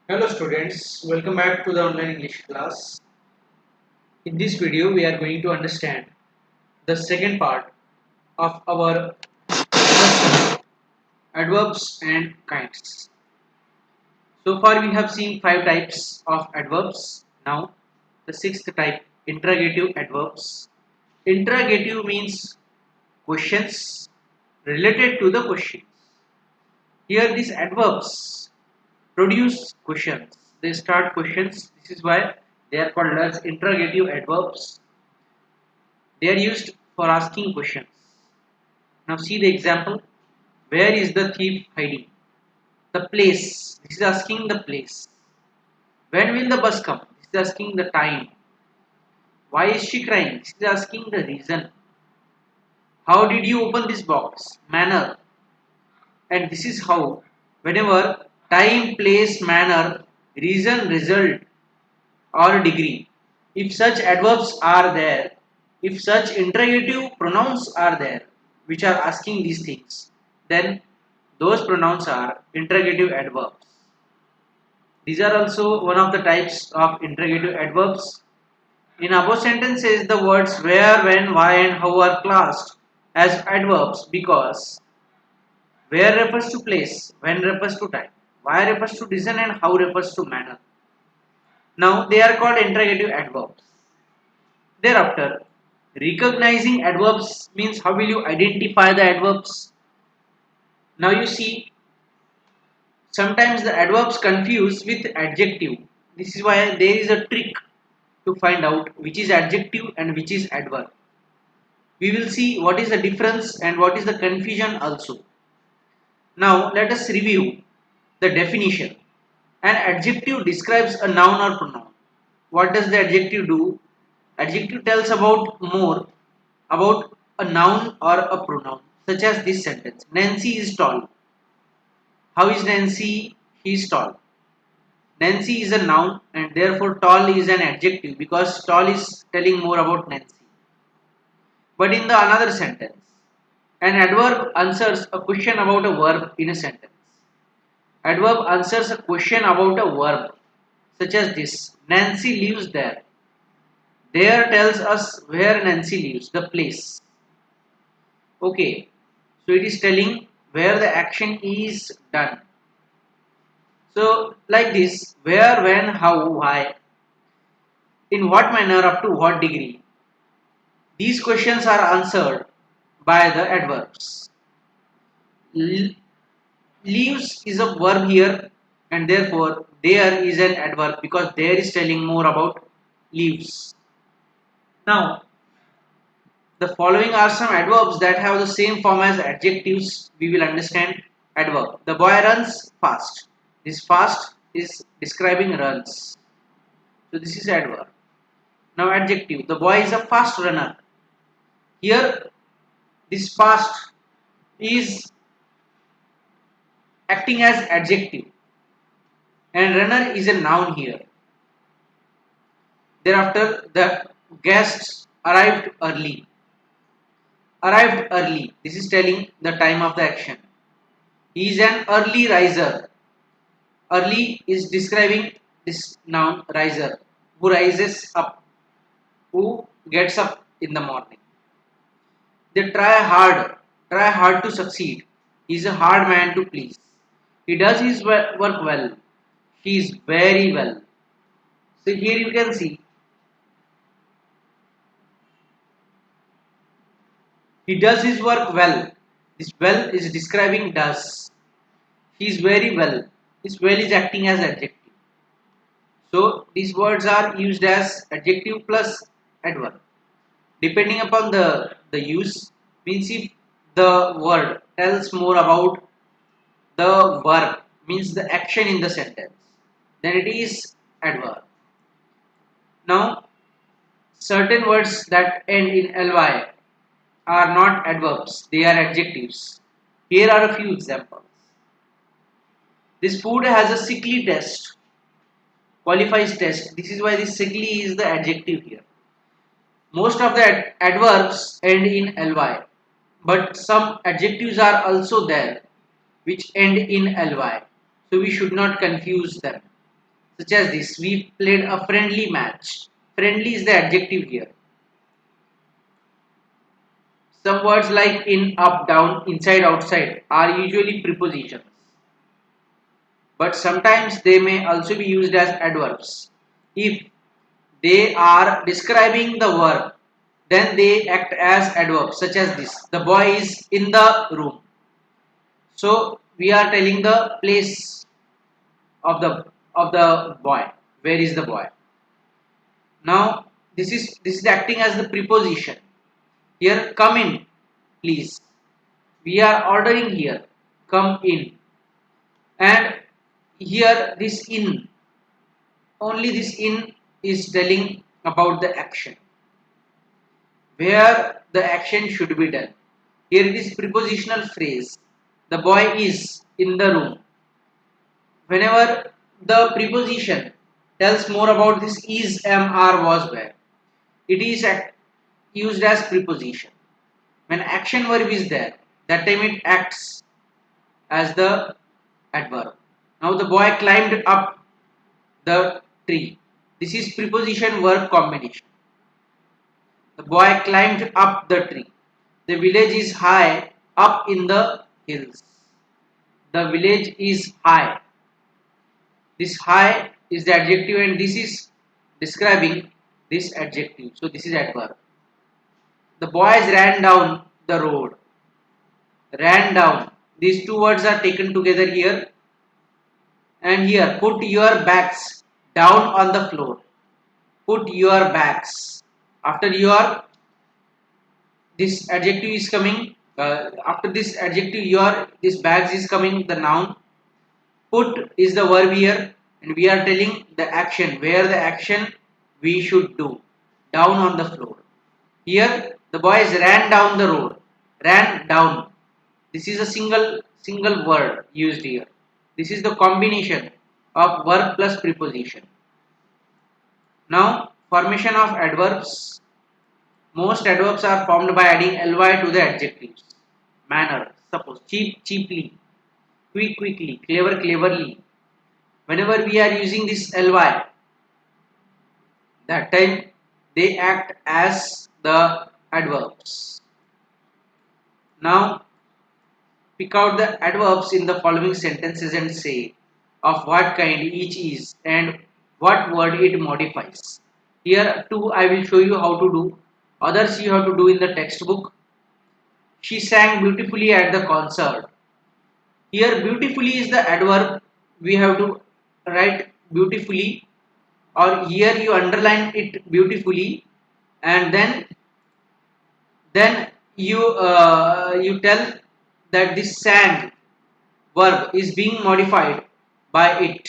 Hello students, welcome back to the online English class. In this video, we are going to understand the second part of our lesson, adverbs and kinds. So far we have seen 5 types of adverbs. Now the sixth type, interrogative adverbs. Interrogative means questions related to the questions. Here these adverbs produce questions. They start questions. This is why they are called as interrogative adverbs. They are used for asking questions. Now see the example. Where is the thief hiding? The place. This is asking the place. When will the bus come? This is asking the time. Why is she crying? This is asking the reason. How did you open this box? Manner. And this is how, whenever time, place, manner, reason, result, or degree, if such adverbs are there, if such interrogative pronouns are there, which are asking these things, then those pronouns are interrogative adverbs. These are also one of the types of interrogative adverbs. In above sentences, the words where, when, why, and how are classed as adverbs because where refers to place, when refers to time, why refers to reason, and how refers to manner. Now they are called interrogative adverbs. Thereafter, recognizing adverbs means how will you identify the adverbs? Now you see, sometimes the adverbs confuse with adjective. This is why there is a trick to find out which is adjective and which is adverb. We will see what is the difference and what is the confusion also. Now let us review the definition. An adjective describes a noun or pronoun. What does the adjective do? Adjective tells about more about a noun or a pronoun, such as this sentence. Nancy is tall. How is Nancy? He is tall. Nancy is a noun and therefore tall is an adjective because tall is telling more about Nancy. But in the another sentence, an adverb answers a question about a verb in a sentence. Adverb answers a question about a verb, such as this. Nancy lives there. There tells us where Nancy lives, the place. Okay, so it is telling where the action is done. So, like this, where, when, how, why, in what manner, up to what degree. These questions are answered by the adverbs. Leaves is a verb here, and therefore there is an adverb because there is telling more about leaves. Now, the following are some adverbs that have the same form as adjectives. We will understand adverb. The boy runs fast. This fast is describing runs. So this is adverb. Now adjective. The boy is a fast runner. Here this fast is acting as adjective and runner is a noun here. Thereafter the guests arrived early. Arrived early. This is telling the time of the action. He is an early riser. Early is describing this noun riser who rises up, who gets up in the morning. They try hard to succeed. He is a hard man to please. He does his work well. He is very well. So here you can see he does his work well. This well is describing does. He is very well. This well is acting as adjective. So these words are used as adjective plus adverb. Depending upon the use, means if the word tells more about the verb, means the action in the sentence, then it is adverb. Now certain words that end in ly are not adverbs, they are adjectives. Here are a few examples. This food has a sickly taste, qualifies test. This is why this sickly is the adjective here. Most of the adverbs end in ly, but some adjectives are also there which end in ly. So we should not confuse them. such as this. We played a friendly match. Friendly is the adjective here. Some words like in, up, down, inside, outside are usually prepositions, but sometimes they may also be used as adverbs. If they are describing the verb, then they act as adverbs, such as this. The boy is in the room. So we are telling the place of the boy. Where is the boy? Now this is acting as the preposition. Here, come in, please. We are ordering here. Come in. And here this in, only this in is telling about the action, where the action should be done. Here it is prepositional phrase. The boy is in the room. Whenever the preposition tells more about this is, am, are, was, were, it is used as preposition. When action verb is there, that time it acts as the adverb. Now the boy climbed up the tree. This is preposition verb combination. The boy climbed up the tree. The village is high up in the hills. The village is high. This high is the adjective and this is describing this adjective. So this is adverb. The boys ran down the road. Ran down. These two words are taken together here. And here, put your bags down on the floor. Put your bags. After your, this adjective is coming. After this adjective, your, this bags is coming, the noun. Put is the verb here, and we are telling the action, where the action we should do. Down on the floor. Here, the boys ran down the road. Ran down. This is a single word used here. This is the combination of verb plus preposition. Now, formation of adverbs. Most adverbs are formed by adding ly to the adjectives. Manner, suppose cheap, cheaply, quick, quickly, clever, cleverly. Whenever we are using this ly, that time they act as the adverbs. Now, pick out the adverbs in the following sentences and say of what kind each is and what word it modifies. Here too I will show you how to do. Others you have to do in the textbook. She sang beautifully at the concert. Here beautifully is the adverb. We have to write beautifully, or here you underline it beautifully, and then you tell that this sang verb is being modified by it.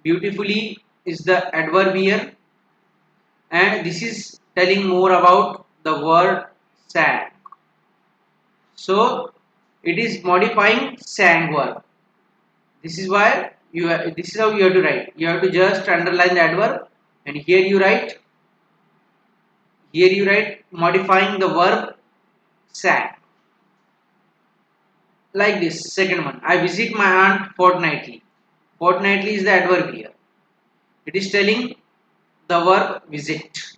Beautifully is the adverb here, and this is telling more about the word sang. So it is modifying sang verb. This is why this is how you have to write. You have to just underline the adverb, and here you write modifying the verb sang. Like this second one. I visit my aunt fortnightly. Fortnightly is the adverb here. It is telling the verb visit.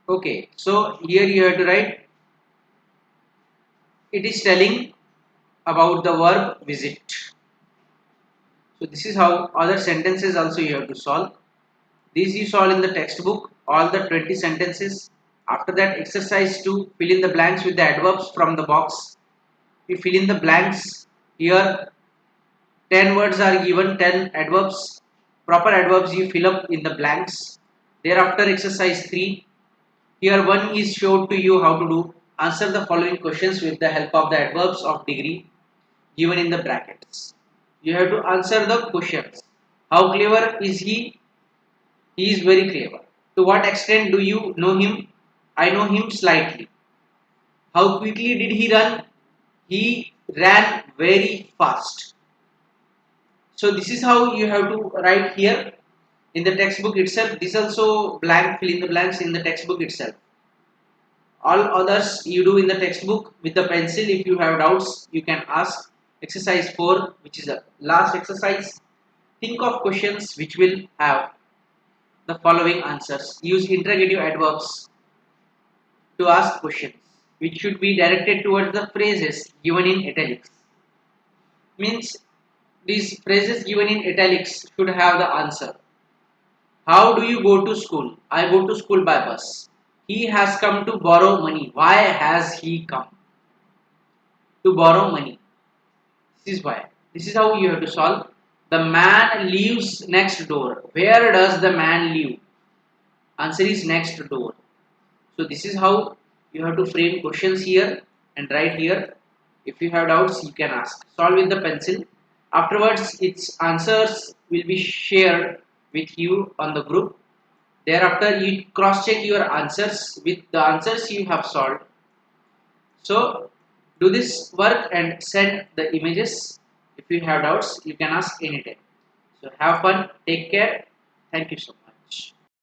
Okay, so here you have to write, it is telling about the verb visit. So this is how other sentences also you have to solve. These you solve in the textbook, all the 20 sentences. After that, exercise 2, fill in the blanks with the adverbs from the box. You fill in the blanks. Here 10 words are given, 10 adverbs. Proper adverbs you fill up in the blanks. Thereafter, exercise 3. Here one is showed to you how to do. Answer the following questions with the help of the adverbs of degree given in the brackets. You have to answer the questions. How clever is he? He is very clever. To what extent do you know him? I know him slightly. How quickly did he run? He ran very fast. So this is how you have to write here in the textbook itself. This also blank, fill in the blanks in the textbook itself. All others you do in the textbook with the pencil. If you have doubts, you can ask. Exercise 4, which is the last exercise. Think of questions which will have the following answers. Use interrogative adverbs to ask questions, which should be directed towards the phrases given in italics. Means these phrases given in italics should have the answer. How do you go to school? I go to school by bus. He has come to borrow money. Why has he come to borrow money? This is why. This is how you have to solve. The man lives next door. Where does the man live? Answer is next door. So this is how you have to frame questions here and write here. If you have doubts, you can ask. Solve with the pencil. Afterwards, its answers will be shared with you on the group. Thereafter, you cross check your answers with the answers you have solved. So do this work and send the images. If you have doubts, you can ask anytime. So have fun, take care. Thank you so much.